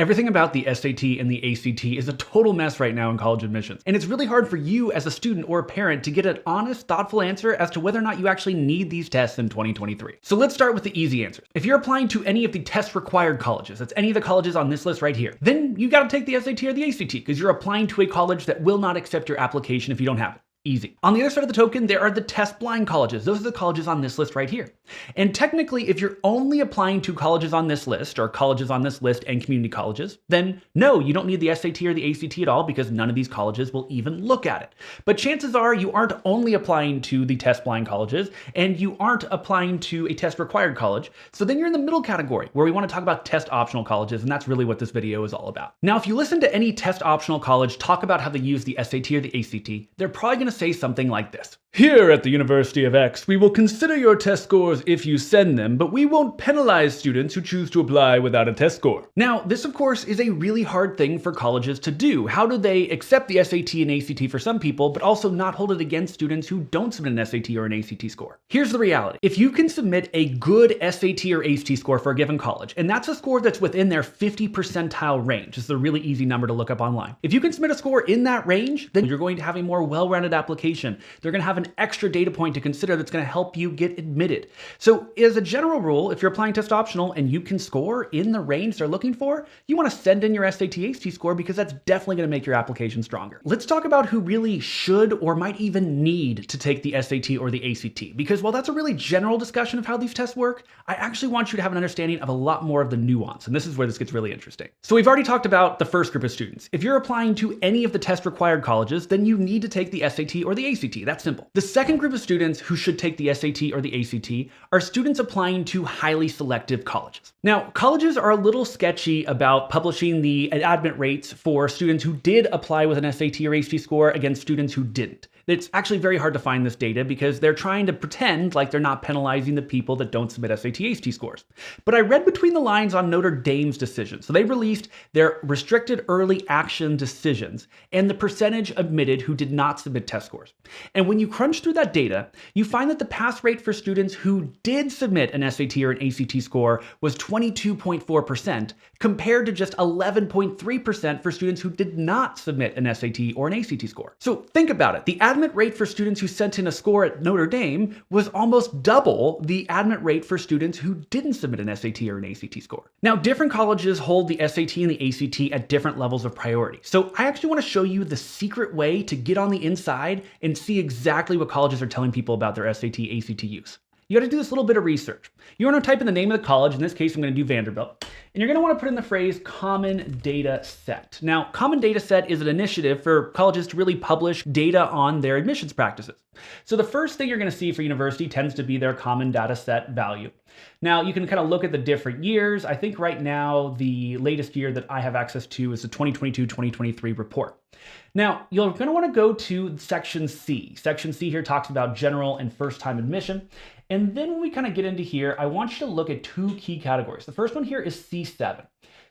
Everything about the SAT and the ACT is a total mess right now in college admissions, and it's really hard for you as a student or a parent to get an honest, thoughtful answer as to whether or not you actually need these tests in 2023. So let's start with the easy answers. If you're applying to any of the test required colleges, that's any of the colleges on this list right here, then you gotta take the SAT or the ACT because you're applying to a college that will not accept your application if you don't have it. Easy. On the other side of the token, there are the test blind colleges. Those are the colleges on this list right here. And technically, if you're only applying to colleges on this list, or colleges on this list and community colleges, then no, you don't need the SAT or the ACT at all because none of these colleges will even look at it. But chances are you aren't only applying to the test blind colleges and you aren't applying to a test required college. So then you're in the middle category where we want to talk about test optional colleges, and that's really what this video is all about. Now, if you listen to any test optional college talk about how they use the SAT or the ACT, they're probably going to say something like this. Here at the University of X, we will consider your test scores if you send them, but we won't penalize students who choose to apply without a test score. Now, this of course is a really hard thing for colleges to do. How do they accept the SAT and ACT for some people, but also not hold it against students who don't submit an SAT or an ACT score? Here's the reality. If you can submit a good SAT or ACT score for a given college, and that's a score that's within their 50 percentile range, this is a really easy number to look up online. If you can submit a score in that range, then you're going to have a more well-rounded application. They're going to have an extra data point to consider that's going to help you get admitted. So as a general rule, if you're applying test optional and you can score in the range they're looking for, you want to send in your SAT ACT score because that's definitely going to make your application stronger. Let's talk about who really should or might even need to take the SAT or the ACT, because while that's a really general discussion of how these tests work, I actually want you to have an understanding of a lot more of the nuance, and this is where this gets really interesting. So we've already talked about the first group of students. If you're applying to any of the test required colleges, then you need to take the SAT or the ACT. That's simple. The second group of students who should take the SAT or the ACT are students applying to highly selective colleges. Now, colleges are a little sketchy about publishing the admit rates for students who did apply with an SAT or ACT score against students who didn't. It's actually very hard to find this data because they're trying to pretend like they're not penalizing the people that don't submit SAT ACT scores. But I read between the lines on Notre Dame's decision. So they released their restricted early action decisions and the percentage admitted who did not submit test scores. And when you crunch through that data, you find that the pass rate for students who did submit an SAT or an ACT score was 22.4% compared to just 11.3% for students who did not submit an SAT or an ACT score. So think about it. The admit rate for students who sent in a score at Notre Dame was almost double the admit rate for students who didn't submit an SAT or an ACT score. Now, different colleges hold the SAT and the ACT at different levels of priority. So I actually want to show you the secret way to get on the inside and see exactly what colleges are telling people about their SAT, ACT use. You got to do this little bit of research. You want to type in the name of the college. In this case, I'm going to do Vanderbilt. And you're going to want to put in the phrase common data set. Now, common data set is an initiative for colleges to really publish data on their admissions practices. So the first thing you're going to see for university tends to be their common data set value. Now, you can kind of look at the different years. I think right now, the latest year that I have access to is the 2022-2023 report. Now, you're going to want to go to Section C. Section C here talks about general and first-time admission. And then when we kind of get into here, I want you to look at two key categories. The first one here is C7.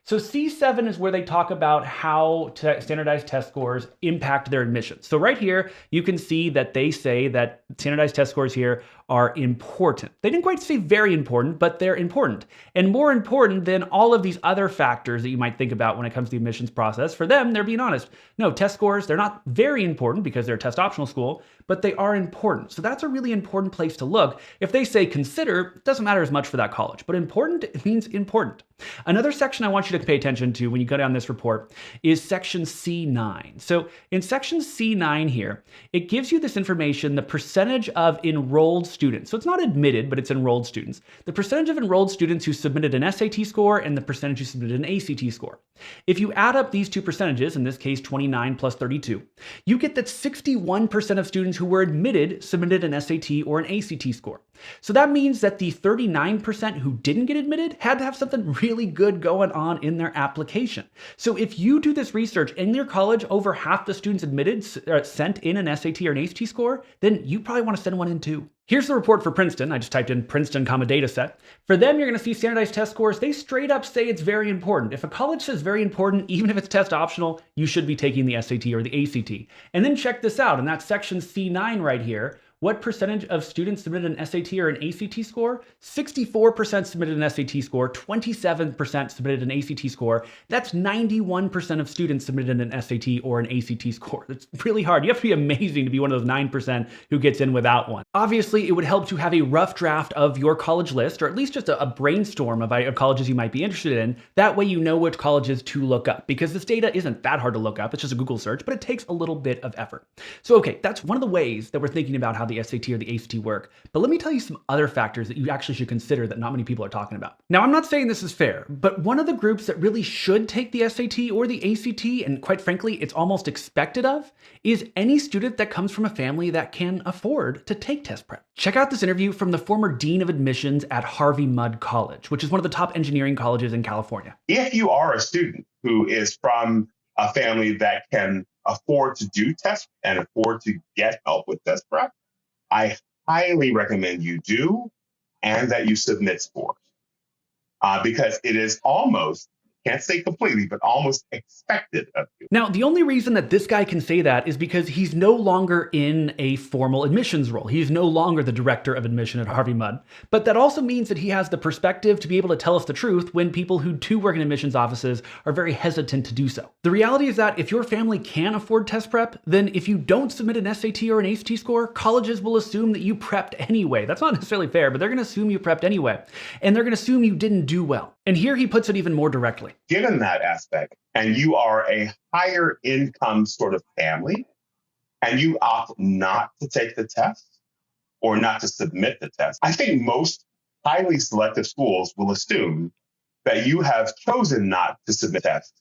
So C7 is where they talk about how standardized test scores impact their admissions. So right here, you can see that they say that standardized test scores here are important. They didn't quite say very important, but they're important. And more important than all of these other factors that you might think about when it comes to the admissions process. For them, they're being honest. No, test scores, they're not very important because they're a test optional school, but they are important. So that's a really important place to look. If they say consider, it doesn't matter as much for that college, but important, it means important. Another section I want you to pay attention to when you go down this report is section C9. So in section C9 here, it gives you this information, the percentage of enrolled students. So it's not admitted, but it's enrolled students. The percentage of enrolled students who submitted an SAT score and the percentage who submitted an ACT score. If you add up these two percentages, in this case 29 plus 32, you get that 61% of students who were admitted submitted an SAT or an ACT score. So that means that the 39% who didn't get admitted had to have something really good going on in their application. So if you do this research in your college, over half the students admitted sent in an SAT or an ACT score, then you probably want to send one in too. Here's the report for Princeton. I just typed in Princeton, data set. For them, you're going to see standardized test scores. They straight up say it's very important. If a college says very important, even if it's test optional, you should be taking the SAT or the ACT. And then check this out. In that section C9 right here, What percentage of students submitted an SAT or an ACT score? 64% submitted an SAT score, 27% submitted an ACT score. That's 91% of students submitted an SAT or an ACT score. That's really hard. You have to be amazing to be one of those 9% who gets in without one. Obviously, it would help to have a rough draft of your college list, or at least just a brainstorm of colleges you might be interested in. That way you know which colleges to look up, because this data isn't that hard to look up. It's just a Google search, but it takes a little bit of effort. So okay, that's one of the ways that we're thinking about how the SAT or the ACT work. But let me tell you some other factors that you actually should consider that not many people are talking about. Now, I'm not saying this is fair, but one of the groups that really should take the SAT or the ACT, and quite frankly, it's almost expected of, is any student that comes from a family that can afford to take test prep. Check out this interview from the former Dean of Admissions at Harvey Mudd College, which is one of the top engineering colleges in California. If you are a student who is from a family that can afford to do tests and afford to get help with test prep, I highly recommend you do, and that you submit scores. Because it is almost, can't say completely, but almost expected of you. Now, the only reason that this guy can say that is because he's no longer in a formal admissions role. He's no longer the director of admission at Harvey Mudd. But that also means that he has the perspective to be able to tell us the truth when people who do work in admissions offices are very hesitant to do so. The reality is that if your family can afford test prep, then if you don't submit an SAT or an ACT score, colleges will assume that you prepped anyway. That's not necessarily fair, but they're going to assume you prepped anyway. And they're going to assume you didn't do well. And here he puts it even more directly. Given that aspect, and you are a higher income sort of family, and you opt not to take the test or not to submit the test, I think most highly selective schools will assume that you have chosen not to submit the test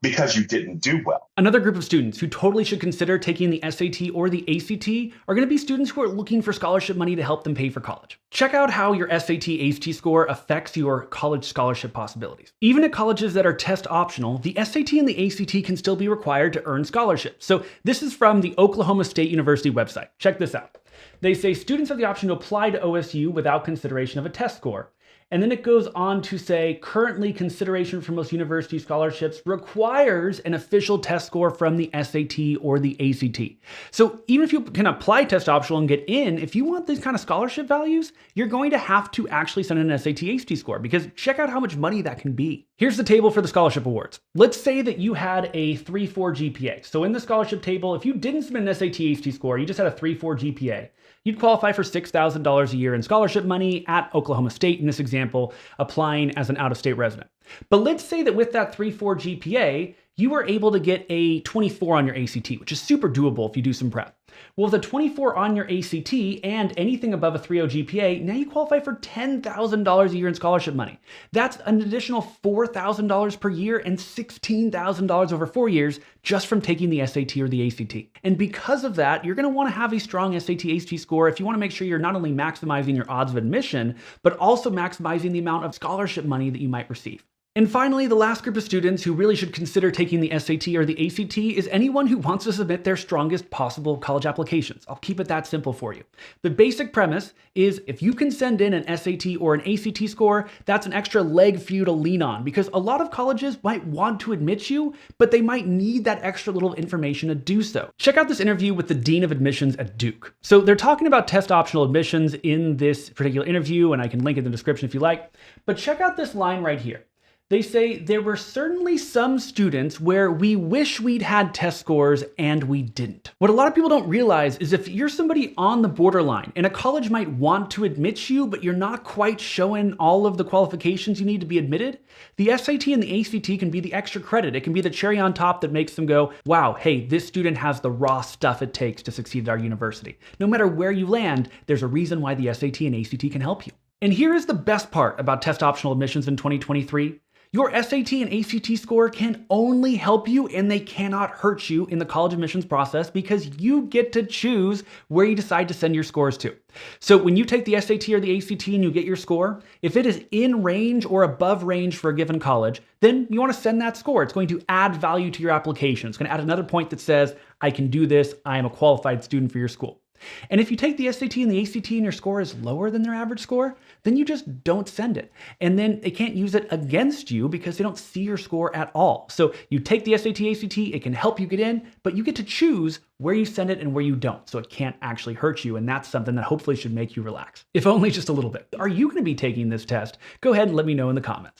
because you didn't do well. Another group of students who totally should consider taking the SAT or the ACT are going to be students who are looking for scholarship money to help them pay for college. Check out how your SAT, ACT score affects your college scholarship possibilities. Even at colleges that are test optional, the SAT and the ACT can still be required to earn scholarships. So this is from the Oklahoma State University website. Check this out. They say students have the option to apply to OSU without consideration of a test score. And then it goes on to say, currently consideration for most university scholarships requires an official test score from the SAT or the ACT. So even if you can apply test optional and get in, if you want these kind of scholarship values, you're going to have to actually send an SAT ACT score, because check out how much money that can be. Here's the table for the scholarship awards. Let's say that you had a 3.4 GPA. So in the scholarship table, if you didn't submit an SAT ACT score, you just had a 3.4 GPA, you'd qualify for $6,000 a year in scholarship money at Oklahoma State, in this example, applying as an out-of-state resident. But let's say that with that 3.4 GPA, you were able to get a 24 on your ACT, which is super doable if you do some prep. Well, with a 24 on your ACT and anything above a 3.0 GPA, now you qualify for $10,000 a year in scholarship money. That's an additional $4,000 per year and $16,000 over 4 years just from taking the SAT or the ACT. And because of that, you're going to want to have a strong SAT, ACT score if you want to make sure you're not only maximizing your odds of admission, but also maximizing the amount of scholarship money that you might receive. And finally, the last group of students who really should consider taking the SAT or the ACT is anyone who wants to submit their strongest possible college applications. I'll keep it that simple for you. The basic premise is if you can send in an SAT or an ACT score, that's an extra leg for you to lean on, because a lot of colleges might want to admit you, but they might need that extra little information to do so. Check out this interview with the Dean of Admissions at Duke. So they're talking about test optional admissions in this particular interview, and I can link it in the description if you like. But check out this line right here. They say, there were certainly some students where we wish we'd had test scores and we didn't. What a lot of people don't realize is if you're somebody on the borderline and a college might want to admit you, but you're not quite showing all of the qualifications you need to be admitted, the SAT and the ACT can be the extra credit. It can be the cherry on top that makes them go, wow, hey, this student has the raw stuff it takes to succeed at our university. No matter where you land, there's a reason why the SAT and ACT can help you. And here is the best part about test optional admissions in 2023. Your SAT and ACT score can only help you and they cannot hurt you in the college admissions process, because you get to choose where you decide to send your scores to. So when you take the SAT or the ACT and you get your score, if it is in range or above range for a given college, then you want to send that score. It's going to add value to your application. It's going to add another point that says, I can do this. I am a qualified student for your school. And if you take the SAT and the ACT and your score is lower than their average score, then you just don't send it. And then they can't use it against you because they don't see your score at all. So you take the SAT, ACT, it can help you get in, but you get to choose where you send it and where you don't. So it can't actually hurt you. And that's something that hopefully should make you relax, if only just a little bit. Are you going to be taking this test? Go ahead and let me know in the comments.